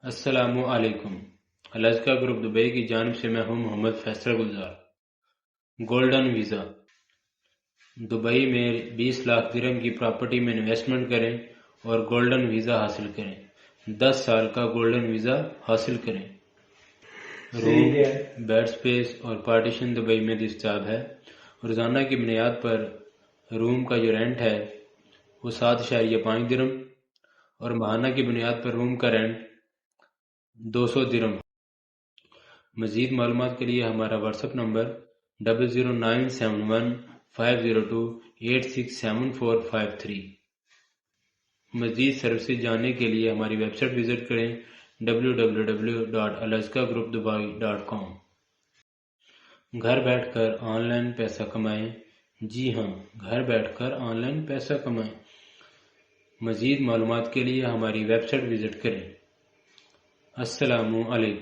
السلام علیکم۔ Alaska group Dubai کی جانب سے میں ہوں محمد فیصل گلزار۔ گولڈن ویزا دبئی میں 20 لاکھ درہم کی پراپرٹی میں انویسٹمنٹ کریں اور گولڈن ویزا حاصل کریں۔ 10 سال کا گولڈن ویزا حاصل کریں۔ روم، بیڈ سپیس اور پارٹیشن دبئی میں دستیاب ہے۔ روزانہ کی بنیاد پر روم کا جو رینٹ ہے وہ 7.5 درہم اور ماہانہ کی بنیاد پر روم کا رینٹ 200 درہم۔ مزید معلومات کے لیے ہمارا واٹس ایپ نمبر 009715028674453۔ مزید سروسز جاننے کے لیے ہماری ویب سائٹ وزٹ کریں www.alaskagroupdubai.com۔ گھر بیٹھ کر آن لائن پیسہ کمائیں۔ جی ہاں، گھر بیٹھ کر آن لائن پیسہ کمائیں۔ مزید معلومات کے لیے ہماری ویب سائٹ وزٹ کریں۔ السلام علیکم۔